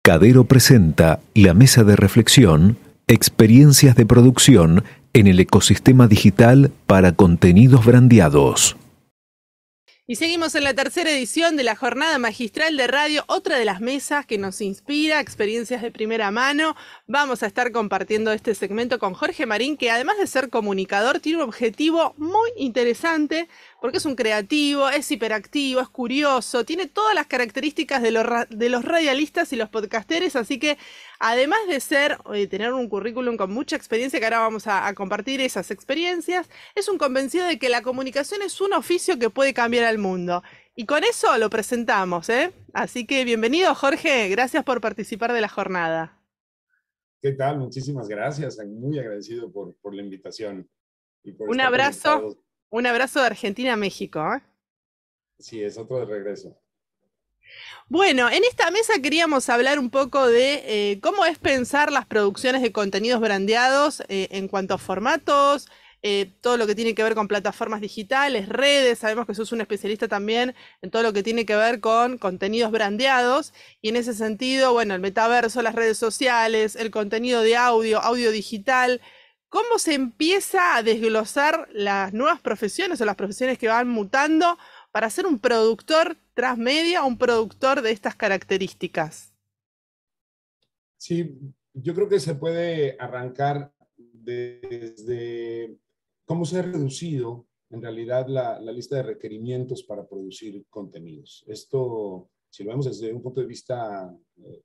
Cadero presenta la mesa de reflexión, experiencias de producción en el ecosistema digital para contenidos brandeados. Y seguimos en la tercera edición de la Jornada Magistral de Radio, otra de las mesas que nos inspira, experiencias de primera mano. Vamos a estar compartiendo este segmento con Jorge Marín, que además de ser comunicador, tiene un objetivo muy interesante, porque es un creativo, es hiperactivo, es curioso, tiene todas las características de los radialistas y los podcasteres, así que además de tener un currículum con mucha experiencia, que ahora vamos a compartir esas experiencias, es un convencido de que la comunicación es un oficio que puede cambiar al mundo. Y con eso lo presentamos, ¿eh? Así que bienvenido, Jorge, gracias por participar de la jornada. ¿Qué tal? Muchísimas gracias. Muy agradecido por la invitación y por Un estar abrazo, conectados. un abrazo de Argentina a México, ¿eh? Sí, es otro de regreso. Bueno, en esta mesa queríamos hablar un poco de cómo es pensar las producciones de contenidos brandeados en cuanto a formatos, todo lo que tiene que ver con plataformas digitales, redes. Sabemos que sos un especialista también en todo lo que tiene que ver con contenidos brandeados, y en ese sentido, bueno, el metaverso, las redes sociales, el contenido de audio digital. ¿Cómo se empieza a desglosar las nuevas profesiones o las profesiones que van mutando para ser un productor transmedia, un productor de estas características? Sí, yo creo que se puede arrancar desde cómo se ha reducido en realidad la lista de requerimientos para producir contenidos. Esto, si lo vemos desde un punto de vista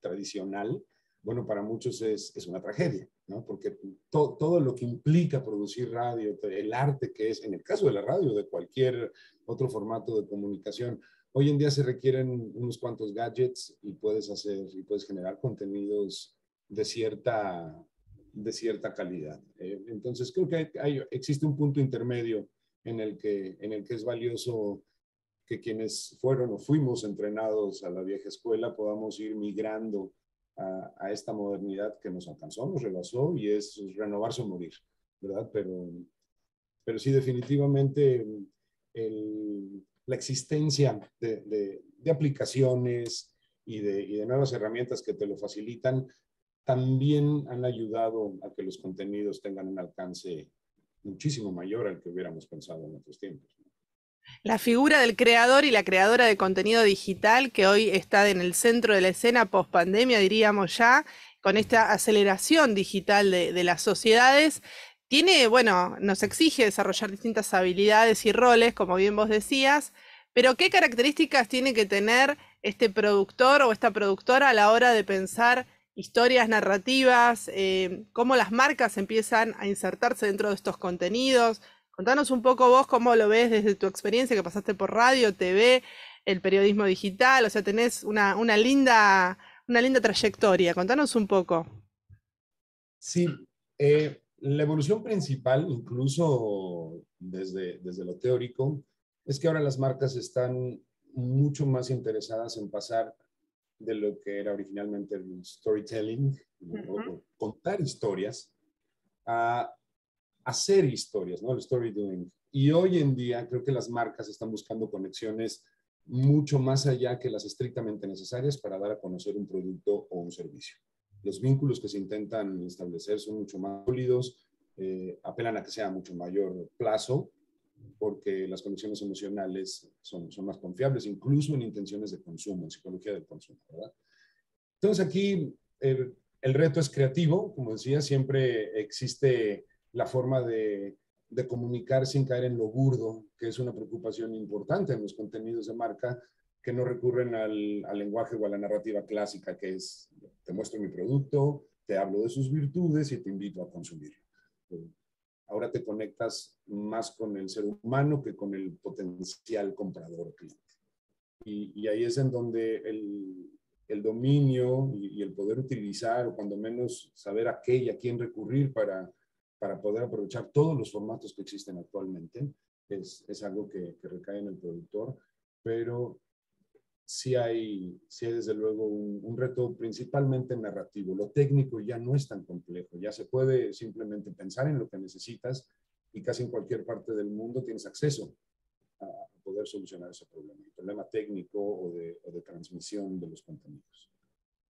tradicional, bueno, para muchos es una tragedia, ¿no? Porque todo lo que implica producir radio, el arte que es, en el caso de la radio, de cualquier otro formato de comunicación, hoy en día se requieren unos cuantos gadgets y puedes generar contenidos de cierta calidad. Entonces creo que existe un punto intermedio en el que es valioso que quienes fueron o fuimos entrenados a la vieja escuela podamos ir migrando a esta modernidad que nos alcanzó, nos rebasó, y es renovarse o morir, ¿verdad? Pero sí, definitivamente la existencia de aplicaciones y de nuevas herramientas que te lo facilitan también han ayudado a que los contenidos tengan un alcance muchísimo mayor al que hubiéramos pensado en otros tiempos. La figura del creador y la creadora de contenido digital, que hoy está en el centro de la escena post pandemia, diríamos ya, con esta aceleración digital de las sociedades, bueno, nos exige desarrollar distintas habilidades y roles, como bien vos decías, pero ¿qué características tiene que tener este productor o esta productora a la hora de pensar historias narrativas, cómo las marcas empiezan a insertarse dentro de estos contenidos? Contanos un poco vos cómo lo ves desde tu experiencia, que pasaste por radio, TV, el periodismo digital, o sea, tenés una linda trayectoria. Contanos un poco. Sí, la evolución principal, incluso desde lo teórico, es que ahora las marcas están mucho más interesadas en pasar de lo que era originalmente el storytelling, o contar historias, a hacer historias, ¿no? El story doing. Y hoy en día creo que las marcas están buscando conexiones mucho más allá que las estrictamente necesarias para dar a conocer un producto o un servicio. Los vínculos que se intentan establecer son mucho más sólidos, apelan a que sea mucho mayor plazo, porque las conexiones emocionales son más confiables, incluso en intenciones de consumo, en psicología del consumo, ¿verdad? Entonces aquí el reto es creativo, como decía, siempre existe la forma de comunicar sin caer en lo burdo, que es una preocupación importante en los contenidos de marca, que no recurren al lenguaje o a la narrativa clásica, que es: te muestro mi producto, te hablo de sus virtudes y te invito a consumirlo. Ahora te conectas más con el ser humano que con el potencial comprador o cliente. Y ahí es en donde el dominio y el poder utilizar, o cuando menos saber a qué y a quién recurrir para poder aprovechar todos los formatos que existen actualmente, es algo que recae en el productor, pero sí hay desde luego un reto principalmente narrativo. Lo técnico ya no es tan complejo, ya se puede simplemente pensar en lo que necesitas y casi en cualquier parte del mundo tienes acceso a poder solucionar ese problema, el problema técnico o de transmisión de los contenidos.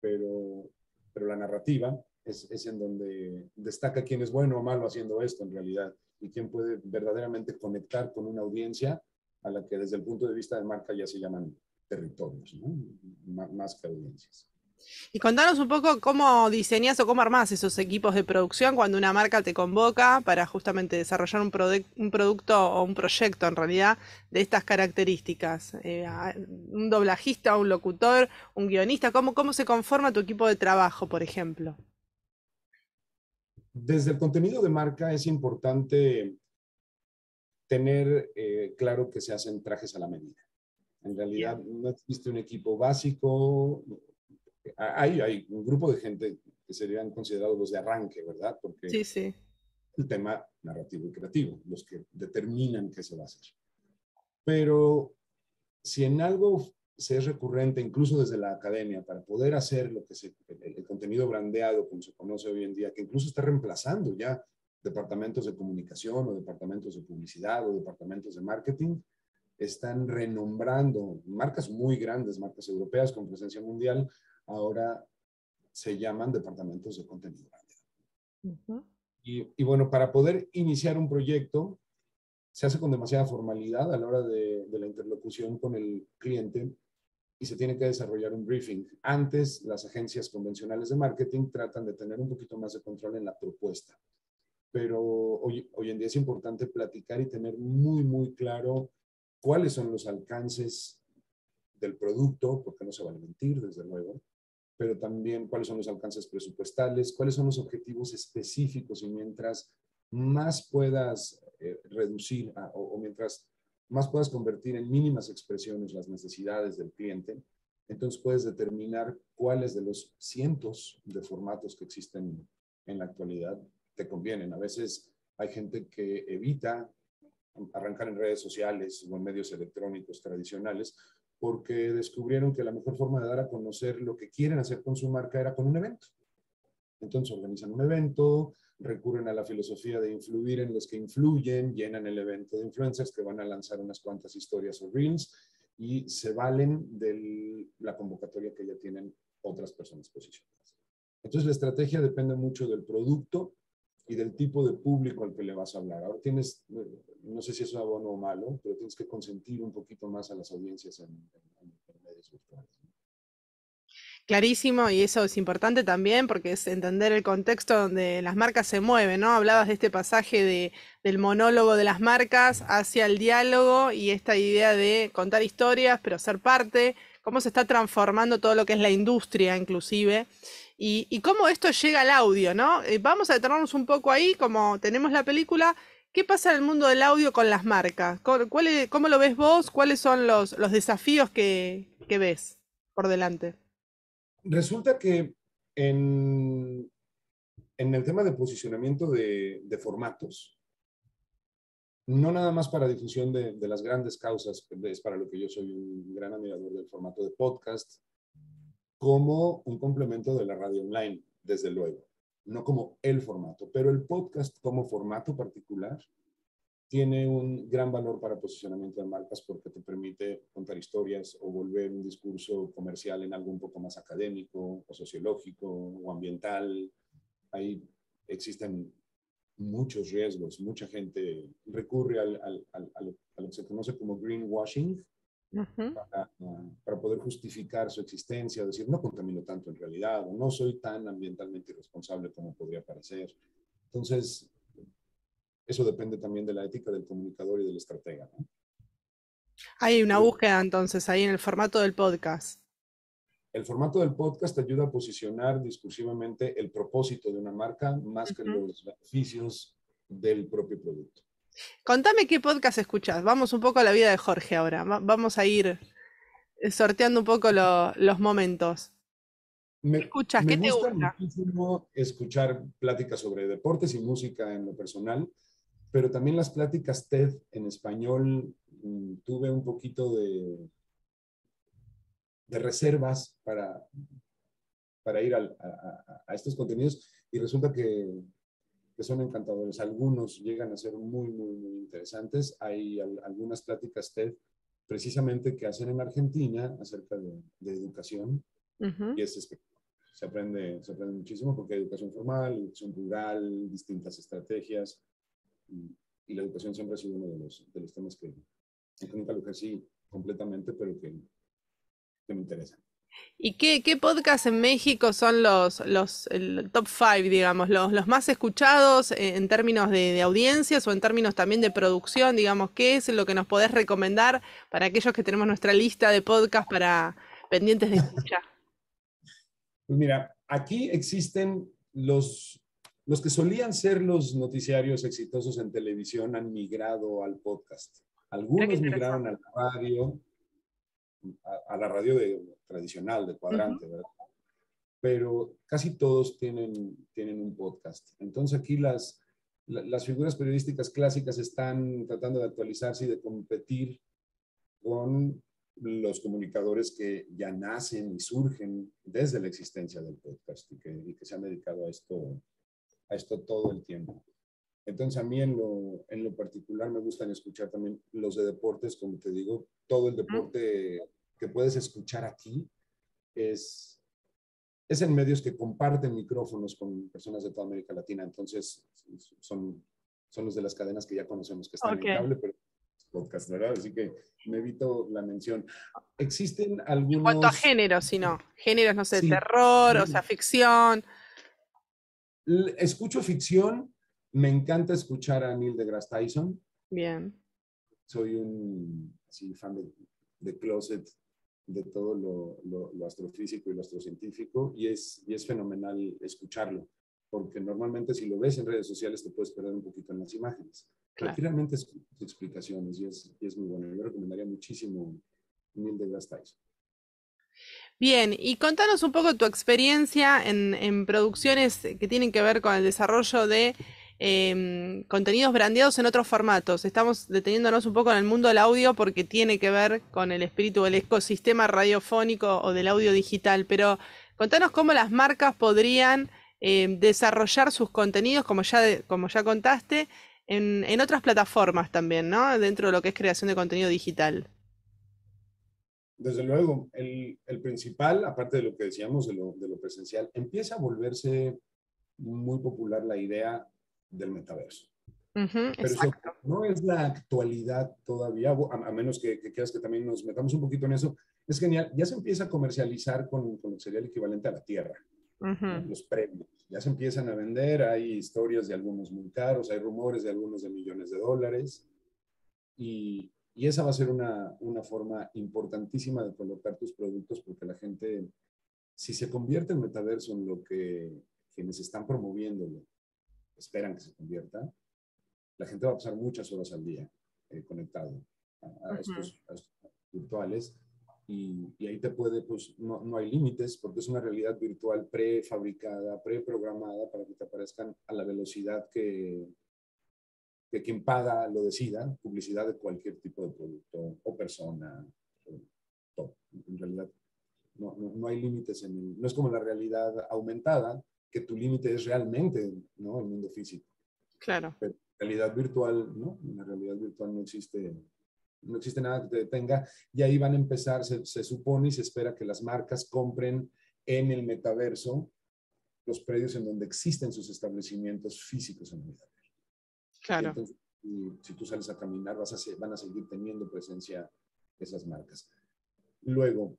pero la narrativa es en donde destaca quién es bueno o malo haciendo esto en realidad y quién puede verdaderamente conectar con una audiencia a la que desde el punto de vista de marca ya se llaman territorios, ¿no? Más que audiencias. Y contanos un poco cómo diseñás o cómo armás esos equipos de producción cuando una marca te convoca para justamente desarrollar un producto o un proyecto en realidad de estas características. Un doblajista, un locutor, un guionista, ¿cómo se conforma tu equipo de trabajo, por ejemplo? Desde el contenido de marca es importante tener claro que se hacen trajes a la medida. En realidad Bien. no existe un equipo básico. Hay un grupo de gente que serían considerados los de arranque, ¿verdad? Porque Sí, sí. el tema narrativo y creativo, los que determinan qué se va a hacer. Pero si en algo se es recurrente, incluso desde la academia, para poder hacer lo que el contenido brandeado, como se conoce hoy en día, que incluso está reemplazando ya departamentos de comunicación o departamentos de publicidad o departamentos de marketing, están renombrando marcas muy grandes, marcas europeas con presencia mundial, ahora se llaman departamentos de contenido brandeado. Ujú. Y bueno, para poder iniciar un proyecto, se hace con demasiada formalidad a la hora de la interlocución con el cliente y se tiene que desarrollar un briefing. Antes, las agencias convencionales de marketing tratan de tener un poquito más de control en la propuesta, pero hoy en día es importante platicar y tener muy, muy claro cuáles son los alcances del producto, porque no se van a mentir, desde luego, pero también cuáles son los alcances presupuestales, cuáles son los objetivos específicos y mientras más puedas reducir o mientras más puedas convertir en mínimas expresiones las necesidades del cliente, entonces puedes determinar cuáles de los cientos de formatos que existen en la actualidad te convienen. A veces hay gente que evita arrancar en redes sociales o en medios electrónicos tradicionales porque descubrieron que la mejor forma de dar a conocer lo que quieren hacer con su marca era con un evento. Entonces organizan un evento, recurren a la filosofía de influir en los que influyen, llenan el evento de influencers que van a lanzar unas cuantas historias o reels y se valen de la convocatoria que ya tienen otras personas posicionadas. Entonces la estrategia depende mucho del producto y del tipo de público al que le vas a hablar. Ahora tienes, no sé si eso es bueno o malo, pero tienes que consentir un poquito más a las audiencias en medios virtuales. Clarísimo, y eso es importante también porque es entender el contexto donde las marcas se mueven, ¿no? Hablabas de este pasaje del monólogo de las marcas hacia el diálogo y esta idea de contar historias, pero ser parte, cómo se está transformando todo lo que es la industria inclusive, y cómo esto llega al audio, ¿no? Vamos a detenernos un poco ahí, como tenemos la película. ¿Qué pasa en el mundo del audio con las marcas? ¿Cómo lo ves vos? ¿Cuáles son los desafíos que ves por delante? Resulta que en, en el tema de posicionamiento de formatos, no nada más para difusión de las grandes causas, es para lo que yo soy un gran admirador del formato de podcast, como un complemento de la radio online, desde luego, no como el formato, pero el podcast como formato particular tiene un gran valor para posicionamiento de marcas porque te permite contar historias o volver un discurso comercial en algo un poco más académico o sociológico o ambiental. Ahí existen muchos riesgos. Mucha gente recurre a lo que se conoce como greenwashing Ujú. para poder justificar su existencia, decir, no contamino tanto en realidad, o no soy tan ambientalmente irresponsable como podría parecer. Entonces, eso depende también de la ética del comunicador y del estratega, ¿no? Hay una Pero búsqueda entonces ahí en el formato del podcast. el formato del podcast te ayuda a posicionar discursivamente el propósito de una marca más que Ujú. los beneficios del propio producto. Contame qué podcast escuchás. Vamos un poco a la vida de Jorge ahora. Vamos a ir sorteando un poco los momentos. ¿Qué escuchás? Me ¿Qué te gusta gusta? muchísimo escuchar pláticas sobre deportes y música en lo personal, pero también las pláticas TED en español. Tuve un poquito de reservas para ir a estos contenidos y resulta que son encantadores. Algunos llegan a ser muy, muy, muy interesantes. Hay algunas pláticas TED precisamente que hacen en Argentina acerca de educación Ujú. y es espectacular. se aprende muchísimo porque hay educación formal, educación rural, distintas estrategias, y la educación siempre ha sido uno de los temas que nunca lo ejercí completamente, pero que me interesa. ¿Y qué podcast en México son el top 5, digamos, los más escuchados en términos de audiencias o en términos también de producción, digamos? ¿Qué es lo que nos podés recomendar para aquellos que tenemos nuestra lista de podcast para pendientes de escuchar? Pues mira, aquí existen los que solían ser los noticiarios exitosos en televisión han migrado al podcast. Mira qué Algunos migraron interesante. a la radio tradicional, de Ujú. cuadrante, ¿verdad? Pero casi todos tienen un podcast. Entonces aquí las figuras periodísticas clásicas están tratando de actualizarse y de competir con los comunicadores que ya nacen y surgen desde la existencia del podcast y que se han dedicado a esto todo el tiempo. Entonces a mí en lo particular me gustan escuchar también los de deportes, como te digo, todo el Ujú. deporte que puedes escuchar aquí es, es en medios que comparten micrófonos con personas de toda América Latina, entonces son los de las cadenas que ya conocemos que están Ok. en cable, pero podcast, ¿verdad? Así que me evito la mención. Existen En cuanto a algunos, géneros, si no, géneros, no sé, sí, terror, o sea, ficción. escucho ficción, me encanta escuchar a Neil deGrasse Tyson, Bien. soy un así, fan de closet de todo lo astrofísico y lo astrocientífico y es fenomenal escucharlo, porque normalmente si lo ves en redes sociales te puedes perder un poquito en las imágenes, pero aquí Claro. realmente es explicaciones y es muy bueno. Yo recomendaría muchísimo Neil deGrasse Tyson. Bien, y contanos un poco tu experiencia en producciones que tienen que ver con el desarrollo de contenidos brandeados en otros formatos. Estamos deteniéndonos un poco en el mundo del audio porque tiene que ver con el espíritu del ecosistema radiofónico o del audio digital, pero contanos cómo las marcas podrían desarrollar sus contenidos, como ya contaste, en otras plataformas también, ¿no? Dentro de lo que es creación de contenido digital. Desde luego, el principal, aparte de lo que decíamos de lo presencial, empieza a volverse muy popular la idea del metaverso. Ujú, Pero eso exacto. no es la actualidad todavía, a menos que quieras que también nos metamos un poquito en eso. Es genial, ya se empieza a comercializar con lo que sería el equivalente a la tierra, ¿no? Ujú. Los premios. Ya se empiezan a vender, hay historias de algunos muy caros, hay rumores de algunos de millones de dólares. Y esa va a ser una forma importantísima de colocar tus productos porque la gente, si se convierte el metaverso en lo que quienes están promoviéndolo esperan que se convierta, la gente va a pasar muchas horas al día conectado Ujú. a estos virtuales y ahí te puede, pues no hay límites porque es una realidad virtual prefabricada, preprogramada para que te aparezcan a la velocidad que quien paga lo decida, publicidad de cualquier tipo de producto o persona, o todo. En realidad no hay límites no es como la realidad aumentada, que tu límite es realmente, ¿no?, el mundo físico. Claro. Pero en realidad virtual, ¿no? En la realidad virtual no existe nada que te detenga y ahí van a empezar, se supone y se espera que las marcas compren en el metaverso los predios en donde existen sus establecimientos físicos en el metaverso. Y Claro. entonces, si tú sales a caminar, van a seguir teniendo presencia esas marcas. Luego,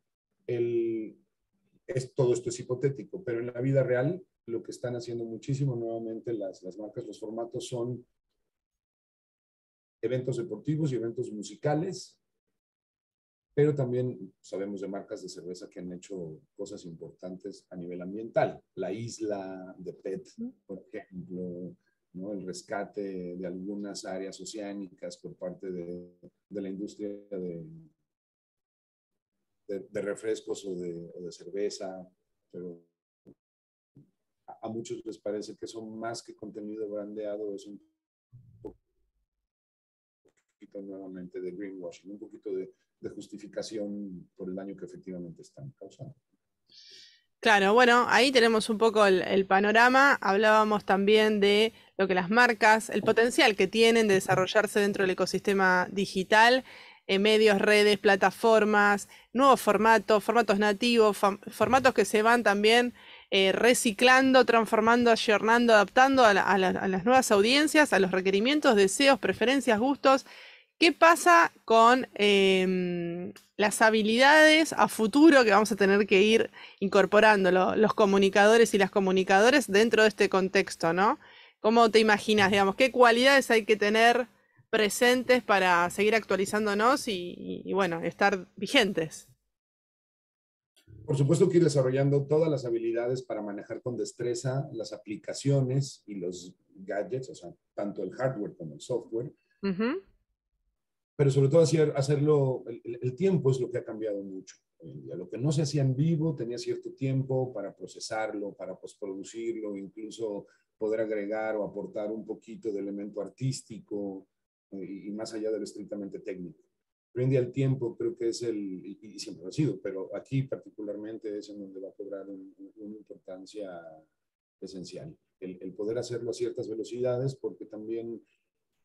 todo esto es hipotético, pero en la vida real, lo que están haciendo muchísimo nuevamente las marcas, los formatos son eventos deportivos y eventos musicales, pero también sabemos de marcas de cerveza que han hecho cosas importantes a nivel ambiental. La isla de PET, por ejemplo, ¿no? El rescate de algunas áreas oceánicas por parte de la industria de refrescos o de cerveza, pero a muchos les parece que son más que contenido brandeado, es un poquito nuevamente de greenwashing, un poquito de justificación por el daño que efectivamente están causando. Claro, bueno, ahí tenemos un poco el panorama. Hablábamos también de lo que las marcas, el potencial que tienen de desarrollarse dentro del ecosistema digital, medios, redes, plataformas, nuevos formatos, formatos nativos, formatos que se van también reciclando, transformando, ayornando, adaptando a las nuevas audiencias, a los requerimientos, deseos, preferencias, gustos. ¿Qué pasa con las habilidades a futuro que vamos a tener que ir incorporando los comunicadores y las comunicadoras dentro de este contexto, ¿no? ¿Cómo te imaginas, digamos, qué cualidades hay que tener presentes para seguir actualizándonos y bueno, estar vigentes? Por supuesto que ir desarrollando todas las habilidades para manejar con destreza las aplicaciones y los gadgets, o sea, tanto el hardware como el software. Uh-huh. Pero sobre todo hacerlo, el tiempo es lo que ha cambiado mucho. Lo que no se hacía en vivo tenía cierto tiempo para procesarlo, para postproducirlo, incluso poder agregar o aportar un poquito de elemento artístico y más allá de lo estrictamente técnico. Hoy en día el tiempo creo que es y siempre ha sido, pero aquí particularmente es en donde va a cobrar una importancia esencial. El poder hacerlo a ciertas velocidades, porque también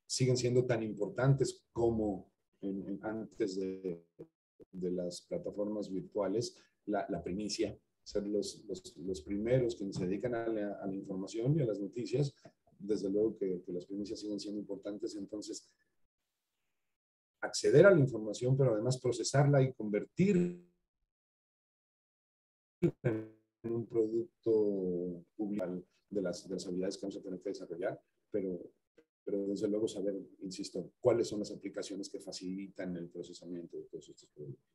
siguen siendo tan importantes como antes de las plataformas virtuales, la primicia, ser los primeros quienes se dedican a la información y a las noticias. Desde luego que las primicias siguen siendo importantes, entonces acceder a la información, pero además procesarla y convertirla en un producto público de las habilidades que vamos a tener que desarrollar, pero desde luego saber, insisto, cuáles son las aplicaciones que facilitan el procesamiento de todos estos productos.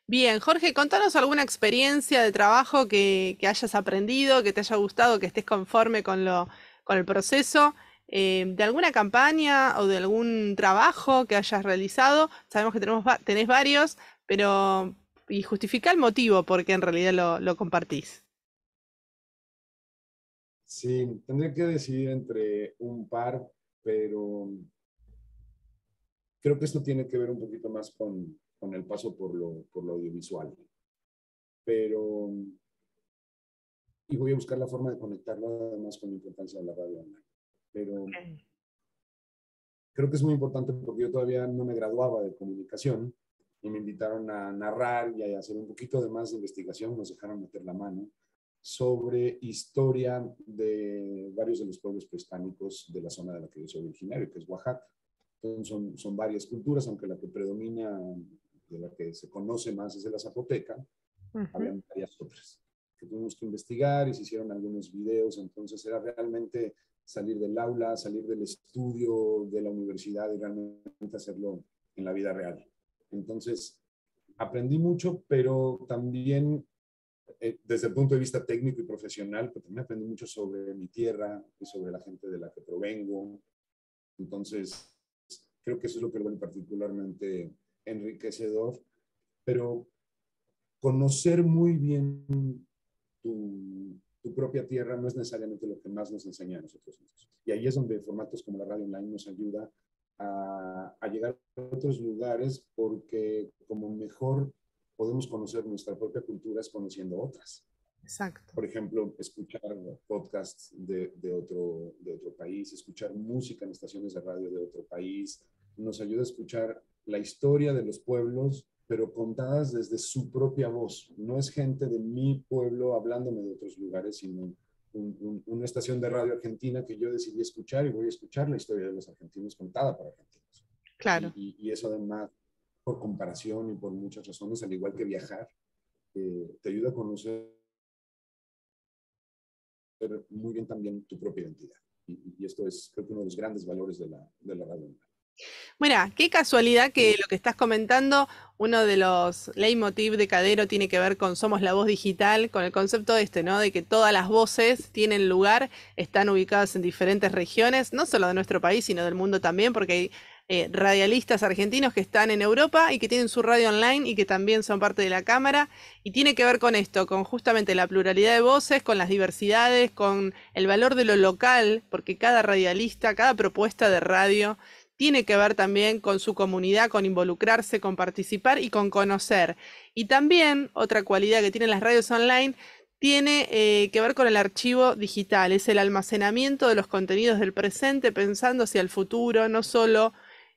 Bien, Jorge, contanos alguna experiencia de trabajo que hayas aprendido, que te haya gustado, que estés conforme con el proceso, de alguna campaña o de algún trabajo que hayas realizado. Sabemos que tenés varios, pero y justifica el motivo por qué en realidad lo compartís. Sí, tendré que decidir entre un par, pero creo que esto tiene que ver un poquito más con el paso por lo audiovisual. Pero, y voy a buscar la forma de conectarlo además con la importancia de la radio online. Pero creo que es muy importante porque yo todavía no me graduaba de comunicación y me invitaron a narrar y a hacer un poquito de más de investigación, nos dejaron meter la mano sobre historia de varios de los pueblos prehispánicos de la zona de la que yo soy originario, que es Oaxaca. Entonces son varias culturas, aunque la que predomina, de la que se conoce más es de la zapoteca, habían varias otras que tuvimos que investigar y se hicieron algunos videos, entonces era realmente salir del aula, salir del estudio de la universidad y realmente hacerlo en la vida real. Entonces, aprendí mucho, pero también desde el punto de vista técnico y profesional, pues también aprendí mucho sobre mi tierra y sobre la gente de la que provengo. Entonces, creo que eso es lo que lo vuelve particularmente enriquecedor, pero conocer muy bien tu propia tierra no es necesariamente lo que más nos enseña a nosotros. Y ahí es donde formatos como la radio online nos ayuda a llegar a otros lugares, porque como mejor podemos conocer nuestra propia cultura es conociendo otras. Exacto. Por ejemplo, escuchar podcasts de otro país, escuchar música en estaciones de radio de otro país, nos ayuda a escuchar la historia de los pueblos, pero contadas desde su propia voz. No es gente de mi pueblo hablándome de otros lugares, sino una estación de radio argentina que yo decidí escuchar y voy a escuchar la historia de los argentinos contada por argentinos. Claro. Y eso además, por comparación y por muchas razones, al igual que viajar, te ayuda a conocer muy bien también tu propia identidad. Y esto es, creo que uno de los grandes valores de la radio. Mira, qué casualidad que lo que estás comentando, uno de los leitmotiv de Cadero tiene que ver con Somos la Voz Digital, con el concepto ¿no? De que todas las voces tienen lugar, están ubicadas en diferentes regiones, no solo de nuestro país, sino del mundo también, porque hay radialistas argentinos que están en Europa y que tienen su radio online y que también son parte de la cámara, y tiene que ver con esto, con justamente la pluralidad de voces, con las diversidades, con el valor de lo local, porque cada radialista, cada propuesta de radio tiene que ver también con su comunidad, con involucrarse, con participar y con conocer. Y también otra cualidad que tienen las radios online tiene que ver con el archivo digital, es el almacenamiento de los contenidos del presente pensando hacia el futuro, no solo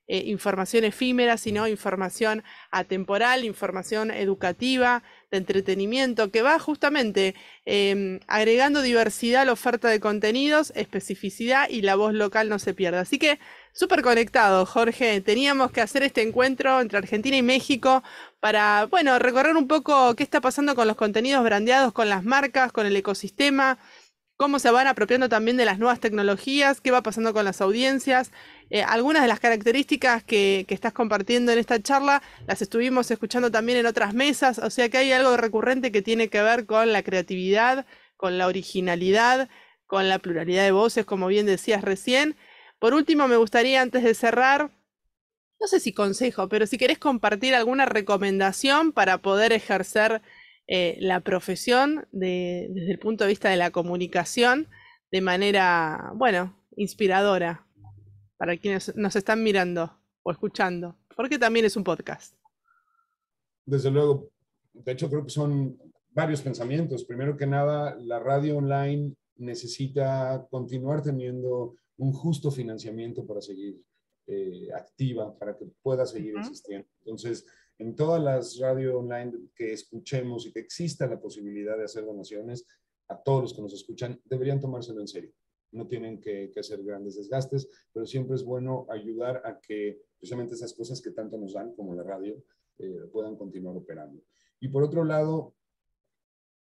información efímera, sino información atemporal, información educativa, de entretenimiento, que va justamente agregando diversidad a la oferta de contenidos, especificidad y la voz local no se pierde. Así que súper conectado, Jorge. Teníamos que hacer este encuentro entre Argentina y México para, bueno, recorrer un poco qué está pasando con los contenidos brandeados, con las marcas, con el ecosistema, cómo se van apropiando también de las nuevas tecnologías, qué va pasando con las audiencias. Algunas de las características que estás compartiendo en esta charla las estuvimos escuchando también en otras mesas, o sea que hay algo recurrente que tiene que ver con la creatividad, con la originalidad, con la pluralidad de voces, como bien decías recién. Por último, me gustaría, antes de cerrar, no sé si consejo, pero si querés compartir alguna recomendación para poder ejercer la profesión desde el punto de vista de la comunicación de manera, bueno, inspiradora para quienes nos están mirando o escuchando, porque también es un podcast. Desde luego, de hecho creo que son varios pensamientos. Primero que nada, la radio online necesita continuar teniendo un justo financiamiento para seguir activa, para que pueda seguir existiendo. Entonces, en todas las radio online que escuchemos y que exista la posibilidad de hacer donaciones, a todos los que nos escuchan, deberían tomárselo en serio. No tienen que hacer grandes desgastes, pero siempre es bueno ayudar a que precisamente esas cosas que tanto nos dan, como la radio, puedan continuar operando. Y por otro lado,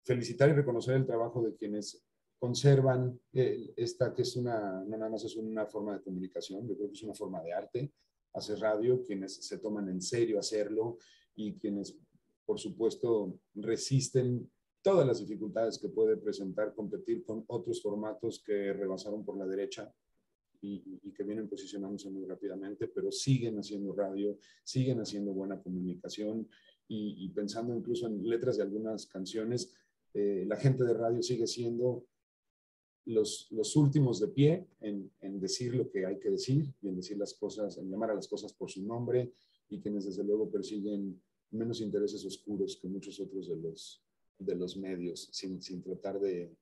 felicitar y reconocer el trabajo de quienes conservan esta, que es no nada más es una forma de comunicación, yo creo que es una forma de arte, hacer radio, quienes se toman en serio hacerlo y quienes, por supuesto, resisten todas las dificultades que puede presentar competir con otros formatos que rebasaron por la derecha y que vienen posicionándose muy rápidamente, pero siguen haciendo radio, siguen haciendo buena comunicación y pensando incluso en letras de algunas canciones, la gente de radio sigue siendo los últimos de pie en decir lo que hay que decir y en decir las cosas, en llamar a las cosas por su nombre, y quienes desde luego persiguen menos intereses oscuros que muchos otros de los medios, sin tratar de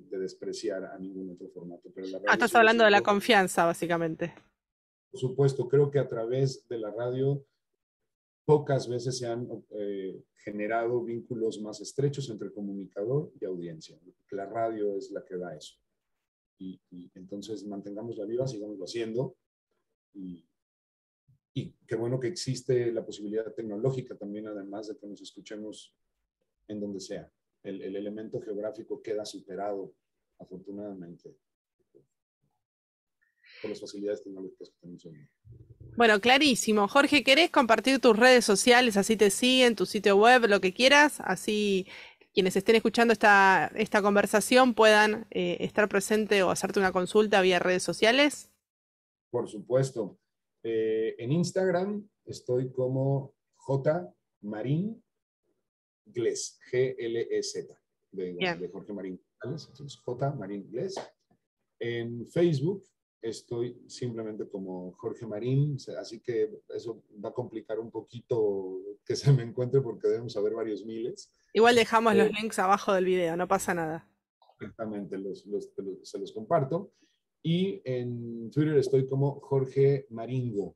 despreciar a ningún otro formato. Pero la radio Estás hablando de la confianza, básicamente. Por supuesto, creo que a través de la radio pocas veces se han generado vínculos más estrechos entre comunicador y audiencia. La radio es la que da eso. Y entonces mantengámosla viva, sigámoslo haciendo. Y qué bueno que existe la posibilidad tecnológica también, además de que nos escuchemos en donde sea. El elemento geográfico queda superado, afortunadamente, por las facilidades tecnológicas que tenemos hoy. Bueno, clarísimo. Jorge, ¿querés compartir tus redes sociales? Así te siguen, tu sitio web, lo que quieras. Así quienes estén escuchando esta conversación puedan estar presente o hacerte una consulta vía redes sociales. Por supuesto. En Instagram estoy como jmaringles, G-L-E-Z, de Jorge Marín. Entonces, jmaringles. En Facebook estoy simplemente como Jorge Marín, así que eso va a complicar un poquito que se me encuentre porque debemos haber varios miles. Igual dejamos los links abajo del video, no pasa nada. Exactamente, se los comparto. Y en Twitter estoy como Jorge Maringo,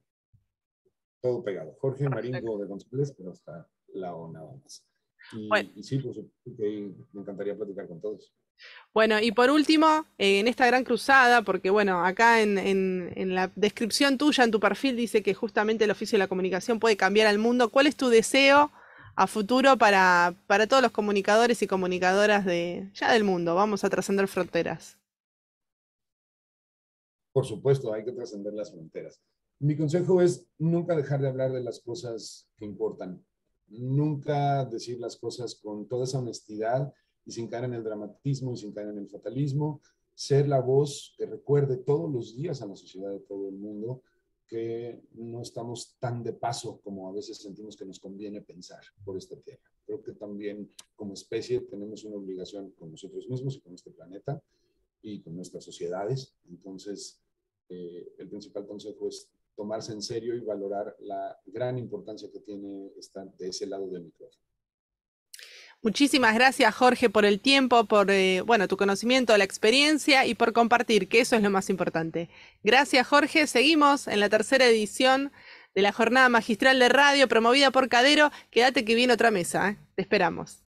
todo pegado. Jorge Maringo de González, pero hasta la O nada más. Y sí, por supuesto que me encantaría platicar con todos. Bueno, y por último, en esta gran cruzada, porque bueno, acá en la descripción tuya, en tu perfil, dice que justamente el oficio de la comunicación puede cambiar al mundo. ¿Cuál es tu deseo a futuro para todos los comunicadores y comunicadoras ya del mundo? Vamos a trascender fronteras. Por supuesto, hay que trascender las fronteras. Mi consejo es nunca dejar de hablar de las cosas que importan. Nunca decir las cosas con toda esa honestidad y sin caer en el dramatismo y sin caer en el fatalismo, ser la voz que recuerde todos los días a la sociedad de todo el mundo que no estamos tan de paso como a veces sentimos que nos conviene pensar por esta tierra. Creo que también como especie tenemos una obligación con nosotros mismos y con este planeta y con nuestras sociedades. Entonces, el principal consejo es tomarse en serio y valorar la gran importancia que tiene estar de ese lado del micrófono. Muchísimas gracias, Jorge, por el tiempo, por tu conocimiento, la experiencia y por compartir, que eso es lo más importante. Gracias, Jorge. Seguimos en la tercera edición de la Jornada Magistral de Radio promovida por Cadero. Quédate que viene otra mesa, ¿eh? Te esperamos.